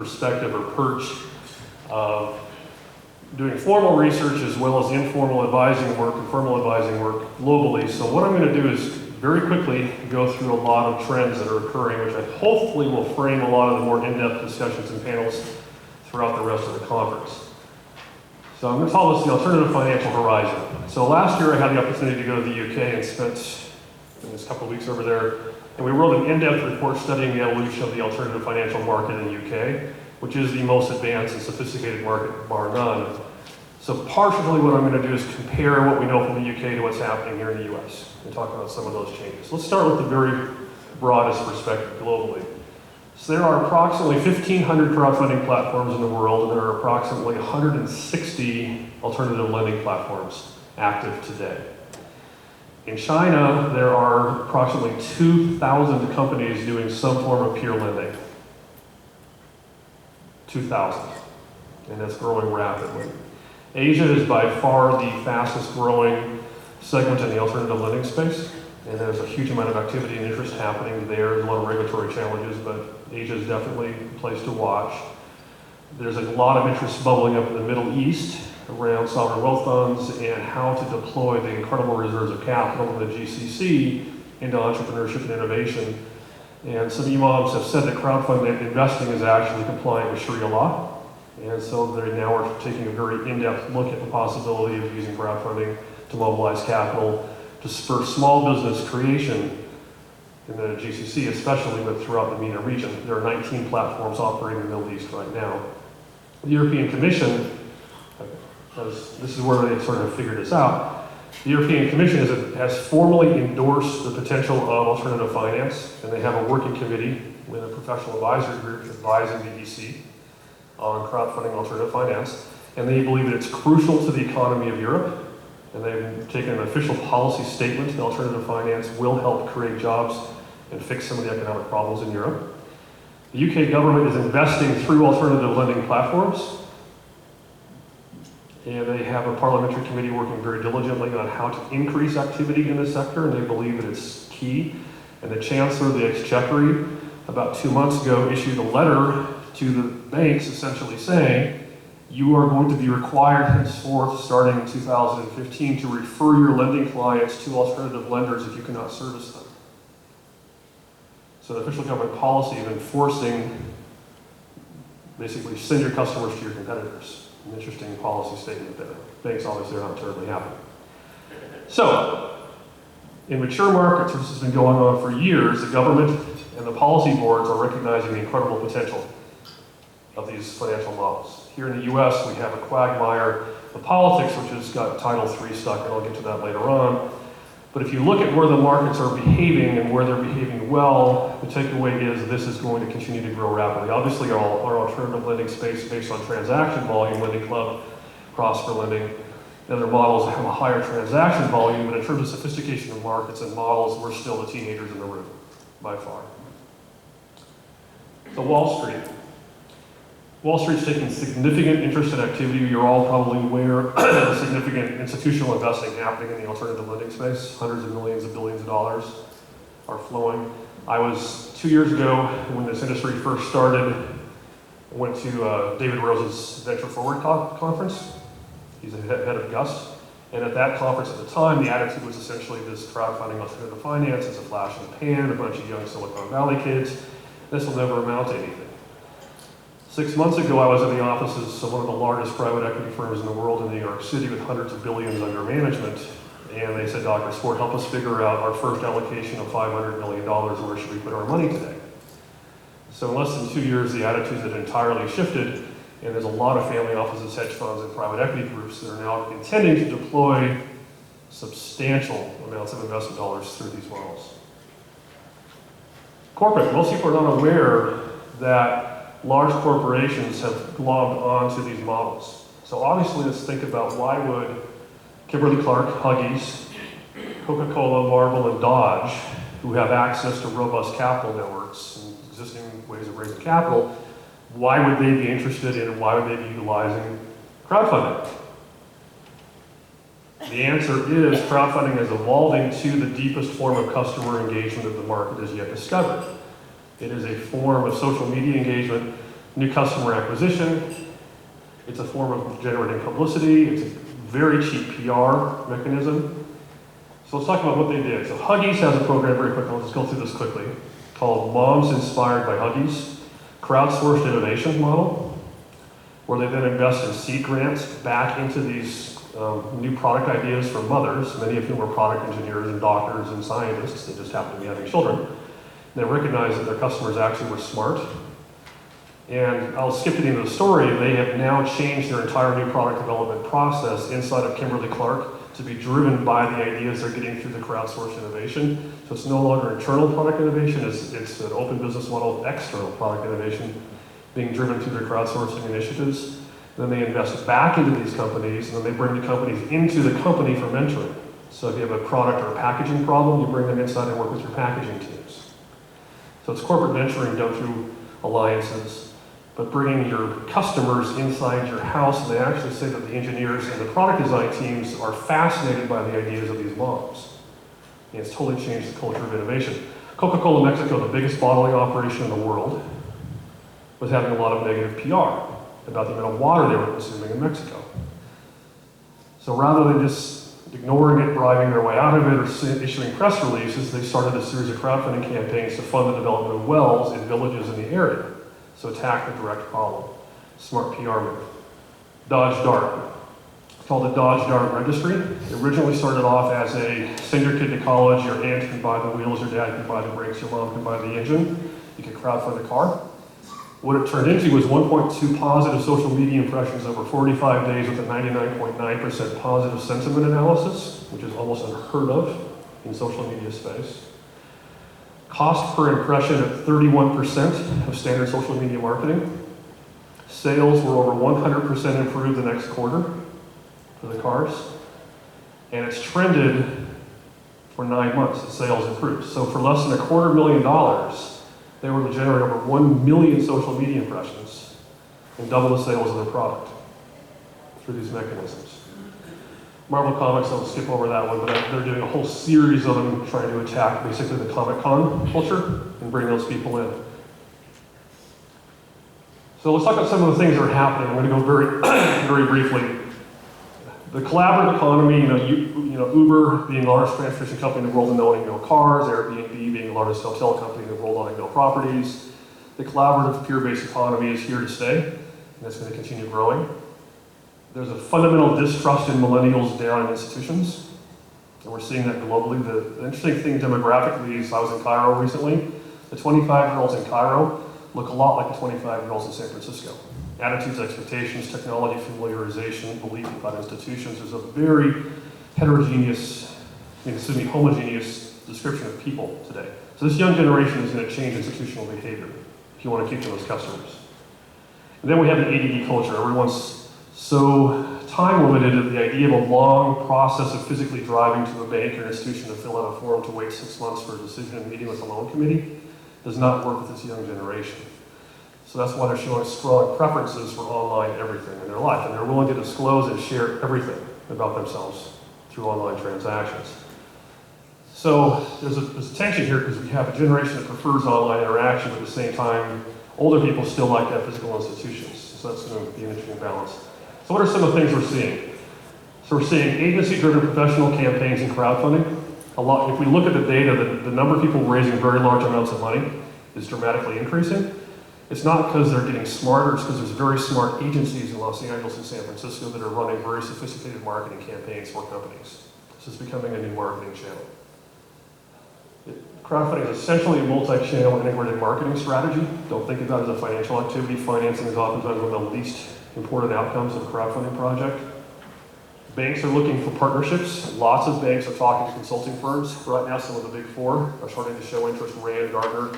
perspective or perch of doing formal research as well as informal advising work and formal advising work globally. So what I'm going to do is very quickly go through a lot of trends that are occurring, which I hopefully will frame a lot of the more in-depth discussions and panels throughout the rest of the conference. So I'm going to call this the Alternative Financial Horizon. So last year I had the opportunity to go to the UK and spent this couple of weeks over there, and we wrote an in-depth report studying the evolution of the alternative financial market in the UK, which is the most advanced and sophisticated market, bar none. So partially what I'm going to do is compare what we know from the UK to what's happening here in the US and talk about some of those changes. Let's start with the very broadest perspective globally. So there are approximately 1,500 crowdfunding platforms in the world, and there are approximately 160 alternative lending platforms active today. In China, there are approximately 2,000 companies doing some form of peer lending. 2,000, and that's growing rapidly. Asia is by far the fastest growing segment in the alternative lending space, and there's a huge amount of activity and interest happening there. There's a lot of regulatory challenges, but Asia is definitely a place to watch. There's a lot of interest bubbling up in the Middle East around sovereign wealth funds and how to deploy the incredible reserves of capital in the GCC into entrepreneurship and innovation. And some imams have said that crowdfunding investing is actually compliant with Sharia law. And so they now are taking a very in-depth look at the possibility of using crowdfunding to mobilize capital to spur small business creation in the GCC especially, but throughout the MENA region. There are 19 platforms operating in the Middle East right now. The European Commission, because this is where they sort of figured this out, the European Commission has formally endorsed the potential of alternative finance, and they have a working committee with a professional advisory group advising the EC on crowdfunding alternative finance, and they believe that it's crucial to the economy of Europe, and they've taken an official policy statement that alternative finance will help create jobs and fix some of the economic problems in Europe. The UK government is investing through alternative lending platforms, and they have a parliamentary committee working very diligently on how to increase activity in this sector, and they believe that it's key. And the Chancellor of the Exchequer, about 2 months ago, issued a letter to the banks essentially saying, you are going to be required henceforth, starting in 2015, to refer your lending clients to alternative lenders if you cannot service them. So the official government policy of enforcing, basically send your customers to your competitors. An interesting policy statement there. Banks obviously are not terribly happy. So, in mature markets, which has been going on for years, the government and the policy boards are recognizing the incredible potential of these financial models. Here in the US, we have a quagmire of politics, which has got Title III stuck, and I'll get to that later on. But if you look at where the markets are behaving and where they're behaving well, the takeaway is this is going to continue to grow rapidly. Obviously, our alternative lending space based on transaction volume, Lending Club, Prosper Lending, and other models have a higher transaction volume, but in terms of sophistication of markets and models, we're still the teenagers in the room, by far. So Wall Street. Wall Street's taking significant interest in activity. You're all probably aware of significant institutional investing happening in the alternative lending space. Hundreds of millions of billions of dollars are flowing. I was 2 years ago when this industry first started, I went to David Rose's Venture Forward conference. He's the head of GUST. And at that conference at the time, the attitude was essentially this crowdfunding alternative finance is a flash in the pan, a bunch of young Silicon Valley kids. This will never amount to anything. 6 months ago, I was in the offices of one of the largest private equity firms in the world in New York City with hundreds of billions under management. And they said, Dr. Swart, help us figure out our first allocation of $500 million. Where should we put our money today? So in less than 2 years, the attitudes had entirely shifted. And there's a lot of family offices, hedge funds, and private equity groups that are now intending to deploy substantial amounts of investment dollars through these models. Corporate, most people are not aware that large corporations have glommed onto these models. So obviously, let's think about why would Kimberly-Clark, Huggies, Coca-Cola, Marvel, and Dodge, who have access to robust capital networks and existing ways of raising capital, why would they be interested in and why would they be utilizing crowdfunding? The answer is crowdfunding is evolving to the deepest form of customer engagement that the market has yet discovered. It is a form of social media engagement new customer acquisition. It's a form of generating publicity. It's a very cheap PR mechanism. So let's talk about what they did. So Huggies has a program, very quickly, I'll just go through this quickly, called Moms Inspired by Huggies, crowdsourced innovation model, where they then invest in seed grants back into these new product ideas from mothers, many of whom are product engineers and doctors and scientists that just happen to be having children. They recognize that their customers actually were smart. And I'll skip to the end of the story. They have now changed their entire new product development process inside of Kimberly-Clark to be driven by the ideas they're getting through the crowdsourced innovation. So it's no longer internal product innovation, it's an open business model, external product innovation being driven through their crowdsourcing initiatives. Then they invest back into these companies, and then they bring the companies into the company for mentoring. So if you have a product or a packaging problem, you bring them inside and work with your packaging teams. So it's corporate venturing done through alliances, but bringing your customers inside your house, and they actually say that the engineers and the product design teams are fascinated by the ideas of these moms. And it's totally changed the culture of innovation. Coca-Cola Mexico, the biggest bottling operation in the world, was having a lot of negative PR about the amount of water they were consuming in Mexico. So rather than just ignoring it, bribing their way out of it, or issuing press releases, they started a series of crowdfunding campaigns to fund the development of wells in villages in the area. So attack the direct problem. Smart PR move. Dodge Dart. It's called the Dodge Dart Registry. It originally started off as a send your kid to college, your aunt can buy the wheels, your dad can buy the brakes, your mom can buy the engine. You can crowdfund a car. What it turned into was 1.2 positive social media impressions over 45 days with a 99.9% positive sentiment analysis, which is almost unheard of in social media space. Cost per impression at 31% of standard social media marketing. Sales were over 100% improved the next quarter for the cars. And it's trended for 9 months, the sales improved. So for less than $250,000, they were to generate over 1 million social media impressions and double the sales of their product through these mechanisms. Marvel Comics, I'll skip over that one, but they're doing a whole series of them trying to attack basically the Comic-Con culture and bring those people in. So let's talk about some of the things that are happening. I'm going to go very, very briefly. The collaborative economy, Uber being the largest transportation company in the world and owning no cars, Airbnb being the largest hotel company in the world owning no properties. The collaborative peer-based economy is here to stay, and it's going to continue growing. There's a fundamental distrust in millennials down in institutions, and we're seeing that globally. The interesting thing demographically is I was in Cairo recently. The 25-year-olds in Cairo look a lot like the 25-year-olds in San Francisco. Attitudes, expectations, technology, familiarization, belief about institutions. There's a very homogeneous description of people today. So this young generation is going to change institutional behavior if you want to keep them as customers. And then we have the ADD culture. Everyone's so time limited that the idea of a long process of physically driving to a bank or institution to fill out a form to wait 6 months for a decision and meeting with a loan committee does not work with this young generation. So that's why they're showing strong preferences for online everything in their life, and they're willing to disclose and share everything about themselves through online transactions. So there's a tension here because we have a generation that prefers online interaction, but at the same time, older people still like to have physical institutions. So that's going to be an interesting balance. So what are some of the things we're seeing? So we're seeing agency-driven professional campaigns and crowdfunding. If we look at the data, the number of people raising very large amounts of money is dramatically increasing. It's not because they're getting smarter, it's because there's very smart agencies in Los Angeles and San Francisco that are running very sophisticated marketing campaigns for companies. This is becoming a new marketing channel. Crowdfunding is essentially a multi-channel integrated marketing strategy. Don't think about it as a financial activity. Financing is oftentimes one of the least important outcomes of a crowdfunding project. Banks are looking for partnerships. Lots of banks are talking to consulting firms. Right now, some of the big four are starting to show interest. Rand, Gardner,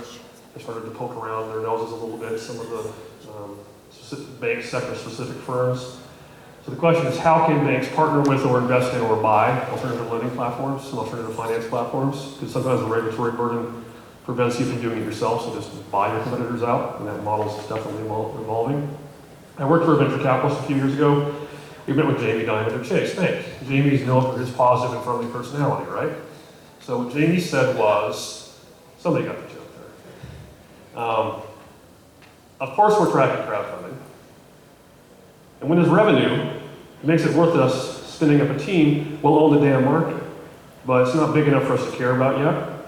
they started to poke around their noses a little bit. Some of the bank sector-specific firms. So the question is, how can banks partner with or invest in or buy alternative lending platforms and alternative finance platforms? Because sometimes the regulatory burden prevents you from doing it yourself, so just buy your competitors out, and that model is definitely evolving. I worked for a venture capitalist a few years ago. We met with Jamie Dimon at Chase Bank. Jamie's known for his positive and friendly personality, right? So what Jamie said was, somebody got the joke there. Of course we're tracking crowdfunding. And when there's revenue, it makes it worth us spinning up a team. We'll own the damn market. But it's not big enough for us to care about yet.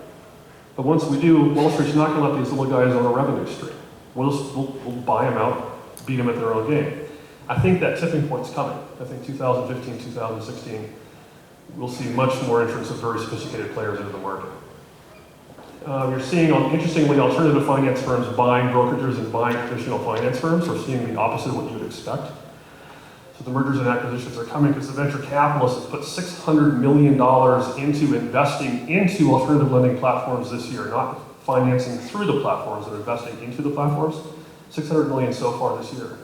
But once we do, Wall Street's not going to let these little guys own a revenue stream. We'll buy them out, beat them at their own game. I think that tipping point's coming. I think 2015, 2016, we'll see much more entrance of very sophisticated players into the market. You're seeing, interestingly, alternative finance firms buying brokerages and buying traditional finance firms. We're seeing the opposite of what you would expect. So the mergers and acquisitions are coming because the venture capitalists have put $600 million into investing into alternative lending platforms this year, not financing through the platforms, they're investing into the platforms. $600 million so far this year.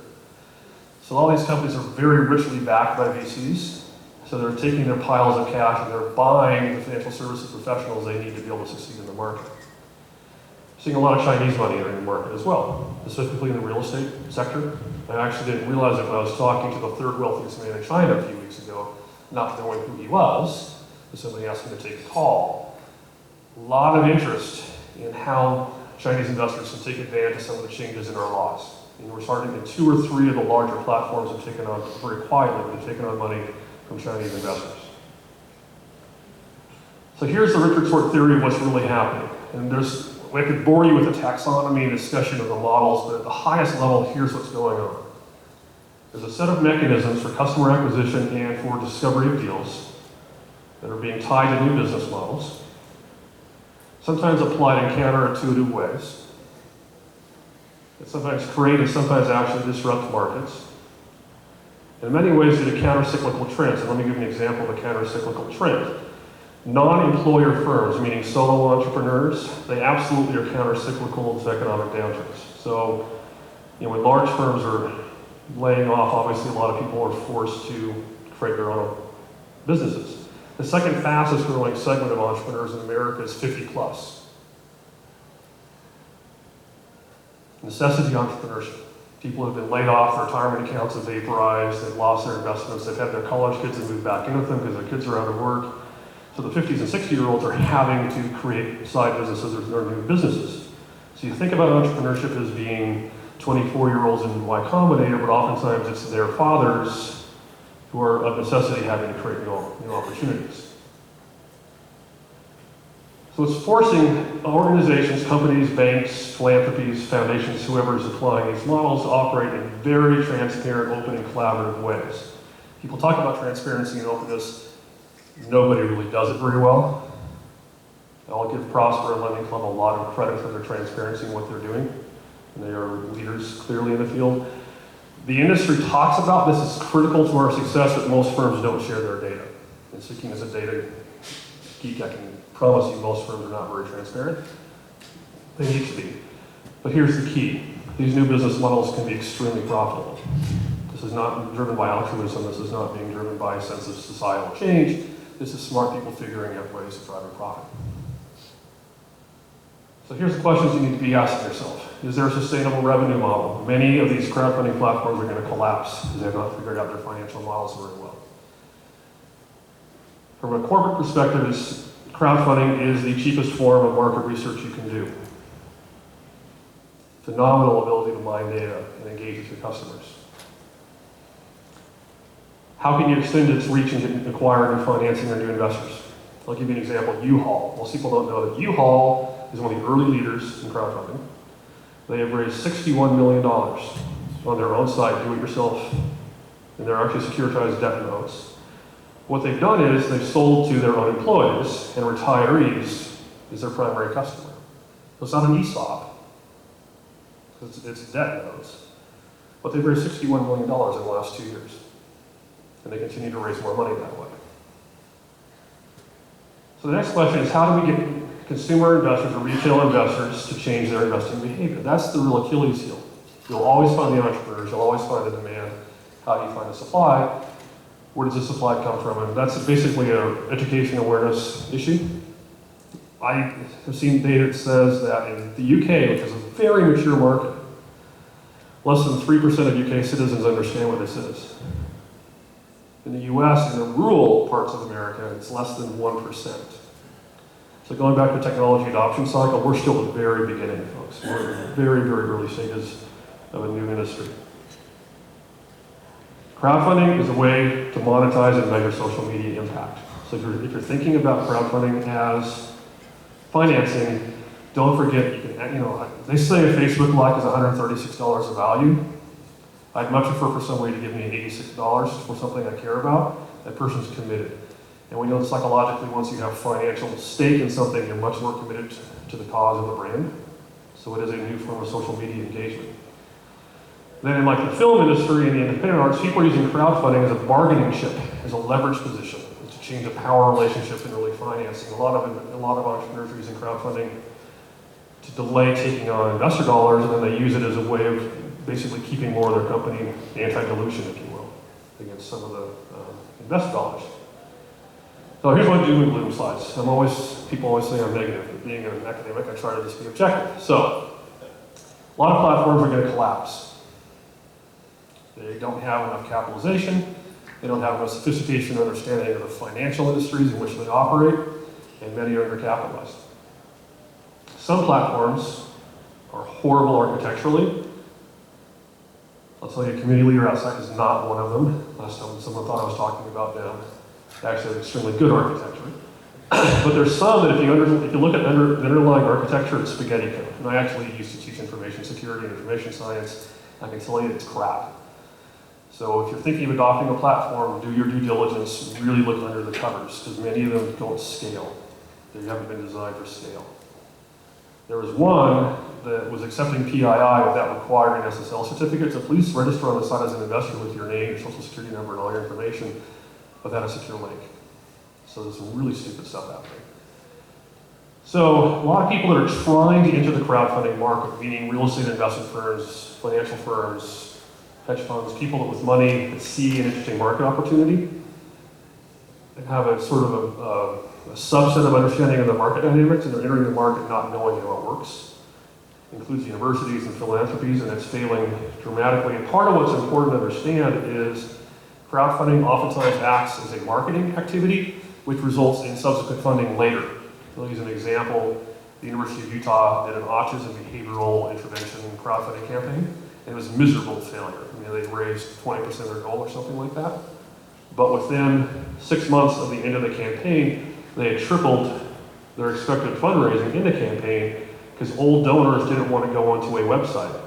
So all these companies are very richly backed by VCs. So they're taking their piles of cash and they're buying the financial services professionals they need to be able to succeed in the market. Seeing a lot of Chinese money entering the market as well, specifically in the real estate sector. I actually didn't realize it when I was talking to the third wealthiest man in China a few weeks ago, not knowing who he was, but somebody asked me to take a call. A lot of interest in how Chinese investors can take advantage of some of the changes in our laws. And we're starting to 2 or 3 of the larger platforms have taken on, very quietly, they've taken on money from Chinese investors. So here's the Richard Swart theory of what's really happening. And I could bore you with the taxonomy discussion of the models, but at the highest level, here's what's going on. There's a set of mechanisms for customer acquisition and for discovery of deals that are being tied to new business models, sometimes applied in counterintuitive ways, that sometimes create and sometimes actually disrupt markets. In many ways, due to counter-cyclical trends. And let me give you an example of a counter-cyclical trend. Non-employer firms, meaning solo entrepreneurs, they absolutely are counter-cyclical to economic downturns. So, when large firms are laying off, obviously a lot of people are forced to create their own businesses. The second fastest growing segment of entrepreneurs in America is 50 plus. Necessity entrepreneurship. People have been laid off, their retirement accounts have vaporized, they've lost their investments, they've had their college kids and moved back in with them because their kids are out of work. So the 50s and 60-year-olds are having to create side businesses or new businesses. So you think about entrepreneurship as being 24-year-olds in Y Combinator, but oftentimes it's their fathers who are of necessity having to create new opportunities. So it's forcing organizations, companies, banks, philanthropies, foundations, whoever is applying these models to operate in very transparent, open, and collaborative ways. People talk about transparency and openness. Nobody really does it very well. I'll give Prosper and Lending Club a lot of credit for their transparency and what they're doing. And they are leaders clearly in the field. The industry talks about this as critical to our success, but most firms don't share their data. And speaking as a data geek, I can promise you most firms are not very transparent. They need to be. But here's the key. These new business models can be extremely profitable. This is not driven by altruism. This is not being driven by a sense of societal change. This is smart people figuring out ways to drive a profit. So here's the questions you need to be asking yourself. Is there a sustainable revenue model? Many of these crowdfunding platforms are going to collapse because they have not figured out their financial models very well. From a corporate perspective, crowdfunding is the cheapest form of market research you can do. Phenomenal ability to mine data and engage with your customers. How can you extend its reach and acquire new financing or new investors? I'll give you an example, U-Haul. Most people don't know that U-Haul is one of the early leaders in crowdfunding. They have raised $61 million on their own site, do-it-yourself, and they're actually securitized debt notes. What they've done is they've sold to their own employees, and retirees is their primary customer. So it's not an ESOP, it's debt notes. But they've raised $61 million in the last 2 years. And they continue to raise more money that way. So the next question is, how do we get consumer investors or retail investors to change their investing behavior? That's the real Achilles heel. You'll always find the entrepreneurs, you'll always find the demand. How do you find the supply? Where does the supply come from? And that's basically an education awareness issue. I have seen data that says that in the UK, which is a very mature market, less than 3% of UK citizens understand what this is. In the US, in the rural parts of America, it's less than 1%. So going back to the technology adoption cycle, we're still at the very beginning, folks. We're in very, very early stages of a new industry. Crowdfunding is a way to monetize and measure social media impact. So if you're thinking about crowdfunding as financing, don't forget, you can, they say a Facebook like is $136 of value. I'd much prefer for somebody to give me $86 for something I care about. That person's committed. And we know psychologically, once you have financial stake in something, you're much more committed to the cause of the brand. So it is a new form of social media engagement. Then in like the film industry and the independent arts, people are using crowdfunding as a bargaining chip, as a leverage position, to change a power relationship in early financing. A lot of entrepreneurs are using crowdfunding to delay taking on investor dollars, and then they use it as a way of basically keeping more of their company anti-dilution, if you will, against some of the investor dollars. So here's my doom and gloom slides. People always say I'm negative, but being an academic, I try to just be objective. So, a lot of platforms are going to collapse. They don't have enough capitalization, they don't have enough sophistication and understanding of the financial industries in which they operate, and many are undercapitalized. Some platforms are horrible architecturally. I'll tell you, community leader outside is not one of them. Last time someone thought I was talking about them. Actually, extremely good architecture. But there's some that if you look at the underlying architecture, it's spaghetti code. And I actually used to teach information security and information science. I can tell you it's crap. So if you're thinking of adopting a platform, do your due diligence, really look under the covers, because many of them don't scale. They haven't been designed for scale. There was one that was accepting PII without requiring SSL certificates. So please register on the site as an investor with your name, your social security number, and all your information without a secure link. So there's some really stupid stuff happening. So a lot of people that are trying to enter the crowdfunding market, meaning real estate investment firms, financial firms, hedge funds, people that with money that see an interesting market opportunity and have a sort of a subset of understanding of the market dynamics, and they're entering the market not knowing how it works. It includes universities and philanthropies, and it's failing dramatically. And part of what's important to understand is crowdfunding oftentimes acts as a marketing activity, which results in subsequent funding later. I'll use an example. The University of Utah did an autism behavioral intervention crowdfunding campaign, and it was a miserable failure. They raised 20% of their goal or something like that. But within 6 months of the end of the campaign, they had tripled their expected fundraising in the campaign because old donors didn't want to go onto a website.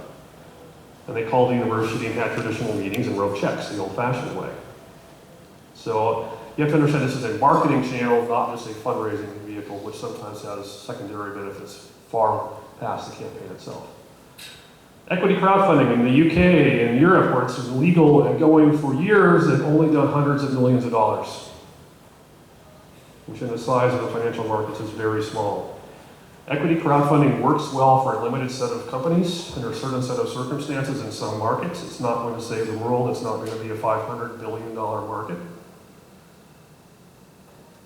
And they called the university and had traditional meetings and wrote checks the old-fashioned way. So you have to understand this is a marketing channel, not just a fundraising vehicle, which sometimes has secondary benefits far past the campaign itself. Equity crowdfunding in the UK and Europe, where it's legal and going for years, they've only done hundreds of millions of dollars, which in the size of the financial markets is very small. Equity crowdfunding works well for a limited set of companies under a certain set of circumstances in some markets. It's not going to save the world. It's not going to be a $500 billion market.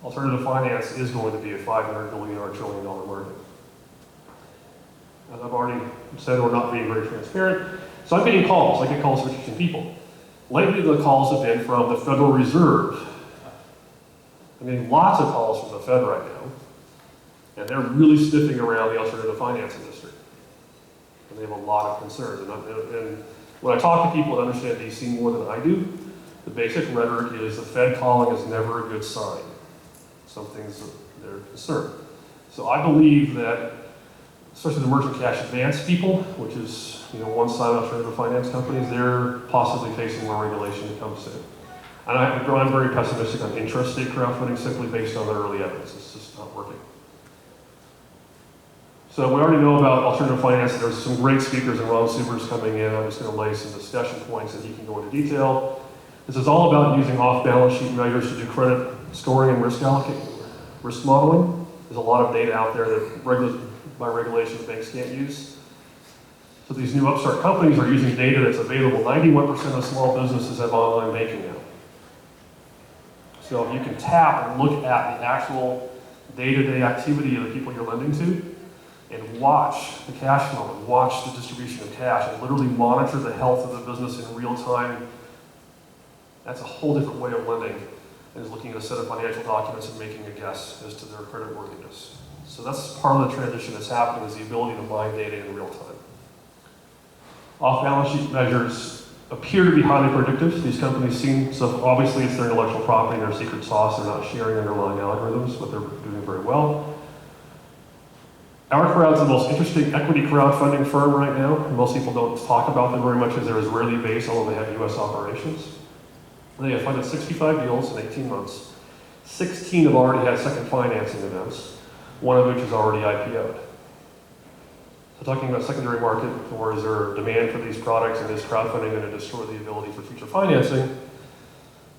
Alternative finance is going to be a $500 billion or $1 trillion market. As I've already said, we're not being very transparent. So I'm getting calls. I get calls from interesting people. Lately, the calls have been from the Federal Reserve. I'm getting lots of calls from the Fed right now. And they're really sniffing around the alternative finance industry. And they have a lot of concerns. And when I talk to people that understand DC more than I do, the basic rhetoric is the Fed calling is never a good sign. Some things they're concerned. So I believe that, especially the merchant cash advance people, which is one side of alternative finance companies, they're possibly facing more regulation to come soon. And I'm very pessimistic on intrastate crowdfunding simply based on the early evidence. It's just not working. So we already know about alternative finance. There's some great speakers, and Ron Suber's coming in. I'm just going to lay some discussion points that he can go into detail. This is all about using off-balance sheet measures to do credit scoring and risk modeling. There's a lot of data out there that by regulation banks can't use. So these new upstart companies are using data that's available. 91% of small businesses have online banking now. So you can tap and look at the actual day-to-day activity of the people you're lending to and watch the cash flow and watch the distribution of cash and literally monitor the health of the business in real time. That's a whole different way of lending, and is looking at a set of financial documents and making a guess as to their creditworthiness. So that's part of the transition that's happening, is the ability to mine data in real time. Off-balance sheet measures appear to be highly predictive. These companies seem, so obviously it's their intellectual property and their secret sauce. They're not sharing underlying algorithms, but they're doing very well. Our crowd's the most interesting equity crowdfunding firm right now. Most people don't talk about them very much as they're Israeli based, although they have US operations. They have funded 65 deals in 18 months. 16 have already had second financing events, one of which is already IPO'd. So talking about secondary market, or is there demand for these products, and is crowdfunding going to destroy the ability for future financing?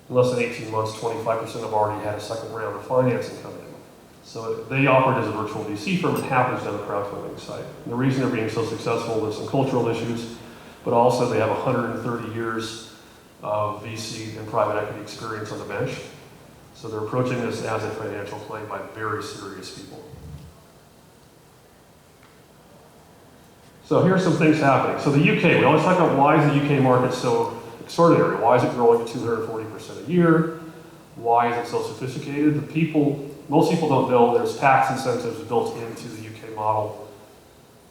In less than 18 months, 25% have already had a second round of financing coming in. So they operate as a virtual VC firm and happens to have a crowdfunding site. And the reason they're being so successful is some cultural issues, but also they have 130 years of VC and private equity experience on the bench. So they're approaching this as a financial play by very serious people. So here's some things happening. So the UK, we always talk about why is the UK market so extraordinary? Why is it growing at 240% a year? Why is it so sophisticated? Most people don't know there's tax incentives built into the UK model.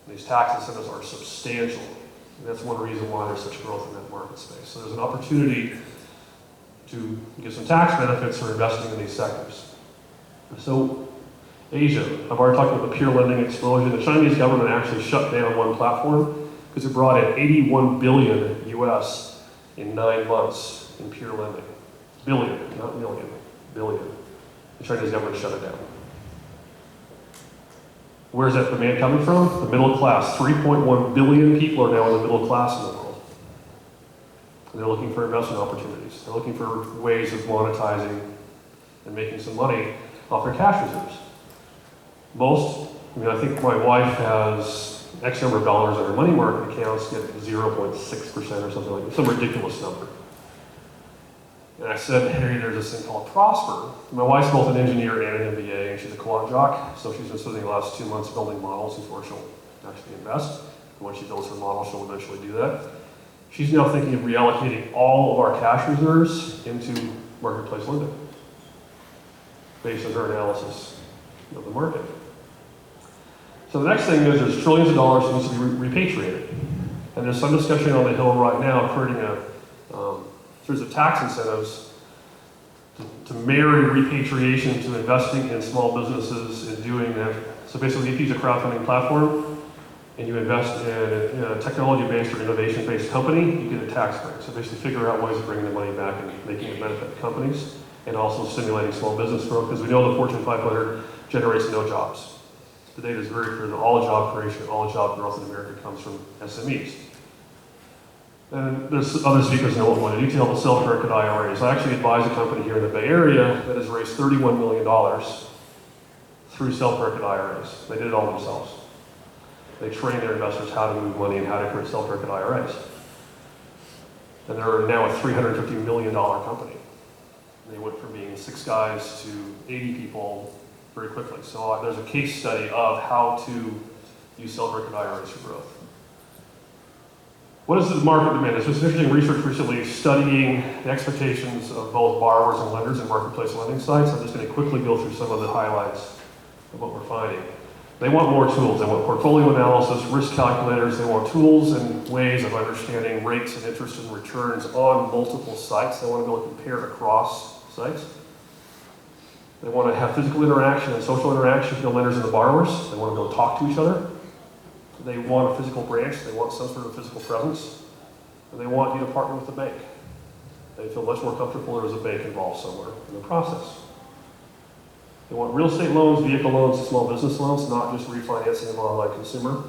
These tax incentives are substantial. And that's one reason why there's such growth in that market space. So there's an opportunity to get some tax benefits for investing in these sectors. So Asia, I've already talked about the peer lending explosion. The Chinese government actually shut down one platform because it brought in 81 billion US in 9 months in peer lending. Billion, not million, billion. The Chinese government shut it down. Where's that demand coming from? The middle class. 3.1 billion people are now in the middle class in the world. And they're looking for investment opportunities. They're looking for ways of monetizing and making some money off their cash reserves. I think my wife has X number of dollars on her money market accounts, get 0.6% or something like that, some ridiculous number. And I said, hey, there's this thing called Prosper. My wife's both an engineer and an MBA, and she's a quant jock, so she's been spending the last 2 months building models before she'll actually invest. And when she builds her model, she'll eventually do that. She's now thinking of reallocating all of our cash reserves into marketplace lending, based on her analysis of the market. So the next thing is there's trillions of dollars that needs to be repatriated. And there's some discussion on the Hill right now creating series of tax incentives to marry repatriation to investing in small businesses and doing that. So basically, if you use a crowdfunding platform and you invest in a technology-based or innovation-based company, you get a tax break. So basically figure out ways of bringing the money back and making it benefit companies and also stimulating small business growth, because we know the Fortune 500 generates no jobs. The data is very clear that all job creation, all job growth in America comes from SMEs. And there's other speakers in won't go into detail, but self-directed IRAs. I actually advise a company here in the Bay Area that has raised $31 million through self-directed IRAs. They did it all themselves. They train their investors how to move money and how to create self-directed IRAs. And they're now a $350 million company. And they went from being 6 guys to 80 people very quickly. So there's a case study of how to use self-directed IRAs for growth. What is the market demand? There's been interesting research recently studying the expectations of both borrowers and lenders in marketplace lending sites. I'm just going to quickly go through some of the highlights of what we're finding. They want more tools. They want portfolio analysis, risk calculators. They want tools and ways of understanding rates and interest and returns on multiple sites. They want to be able to compare across sites. They want to have physical interaction and social interaction with the lenders and the borrowers. They want to be able to talk to each other. They want a physical branch. They want some sort of physical presence. And they want you to partner with the bank. They feel much more comfortable there is a bank involved somewhere in the process. They want real estate loans, vehicle loans, and small business loans, not just refinancing them on like consumer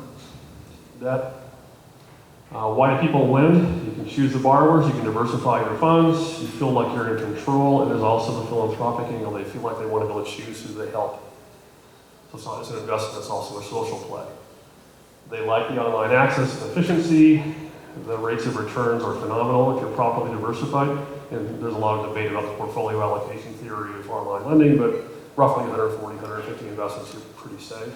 debt. Why do people lend? You can choose the borrowers, you can diversify your funds, you feel like you're in control, and there's also the philanthropic angle. They feel like they want to be able to choose who they help. So it's not just an investment, it's also a social play. They like the online access and efficiency. The rates of returns are phenomenal if you're properly diversified. And there's a lot of debate about the portfolio allocation theory of online lending, but roughly 140, 150 investments, you're pretty safe.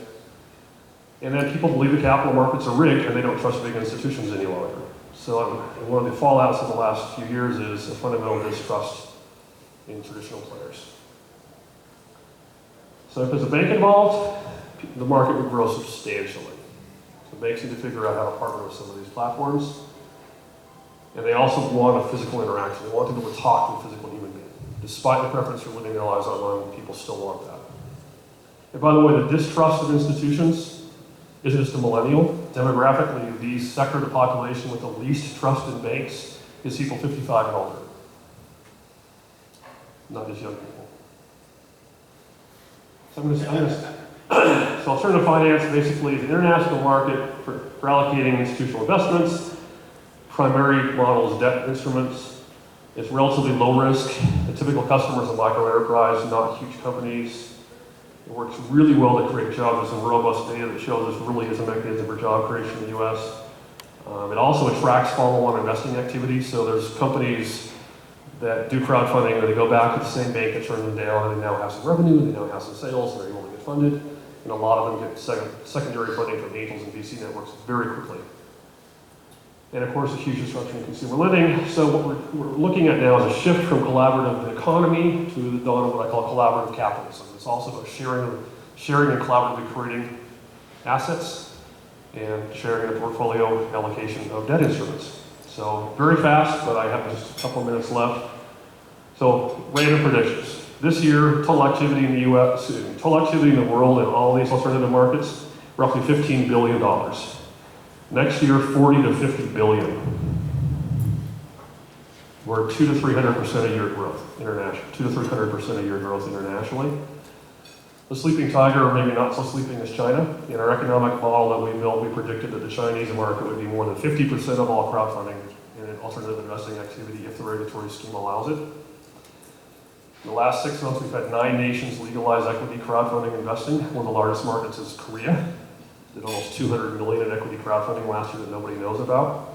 And then people believe the capital markets are rigged and they don't trust big institutions any longer. So one of the fallouts of the last few years is a fundamental distrust in traditional players. So if there's a bank involved, the market would grow substantially. So banks need to figure out how to partner with some of these platforms. And they also want a physical interaction. They want to be able to talk to a physical human being. Despite the preference for living their lives online, people still want that. And by the way, the distrust of institutions isn't just a millennial. Demographically, the sector of the population with the least trust in banks is people 55 and older. Not just young people. So alternative finance basically is an international market for allocating institutional investments. Primary model is debt instruments. It's relatively low risk. The typical customer is a micro enterprise, not huge companies. It works really well to create jobs. There's some robust data that shows this really is a mechanism for job creation in the US. It also attracts follow-on investing activity. So there's companies that do crowdfunding where they go back to the same bank that turned them down and they now have some revenue, and they now have some sales, and they're able to get funded. And a lot of them get secondary funding from angels and VC networks very quickly. And of course, a huge disruption in consumer lending. So what we're looking at now is a shift from collaborative economy to the dawn of what I call collaborative capitalism. It's also about sharing and collaboratively creating assets and sharing the portfolio allocation of debt instruments. So very fast, but I have just a couple minutes left. So random predictions. This year, total activity in the US, total activity in the world in all these alternative markets, roughly $15 billion. Next year, 40 to 50 billion. We're 200 to 300% a year growth internationally. 200 to 300% a year growth internationally. The sleeping tiger, or maybe not so sleeping, is China. In our economic model that we built, we predicted that the Chinese market would be more than 50% of all crowdfunding and alternative investing activity if the regulatory scheme allows it. In the last 6 months, we've had 9 nations legalize equity crowdfunding investing. One of the largest markets is Korea. Did almost 200 million in equity crowdfunding last year that nobody knows about.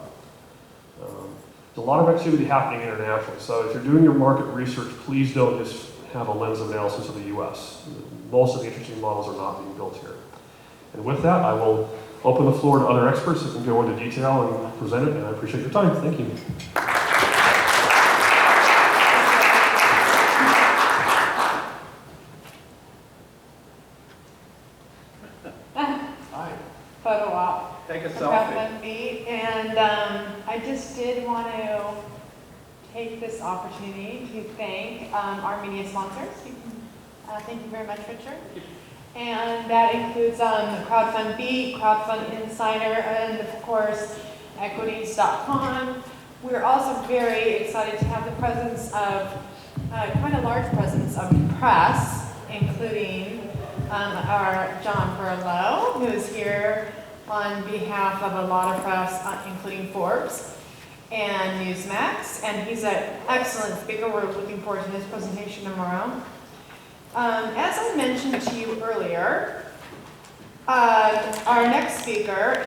There's a lot of activity happening internationally. So if you're doing your market research, please don't just have a lens of analysis of the US. Most of the interesting models are not being built here. And with that, I will open the floor to other experts that can go into detail and present it, and I appreciate your time. Thank you. Hi. Photo op. Take a for selfie. Crowdfund. And I just did want to take this opportunity to thank our media sponsors. Thank you very much, Richard. And that includes Crowdfund B, Crowdfund Insider, and of course, equities.com. We're also very excited to have the presence of, quite a large presence of press, including our John Furlow, who is here on behalf of a lot of press, including Forbes and Newsmax. And he's an excellent speaker. We're looking forward to his presentation tomorrow. As I mentioned to you earlier, our next speaker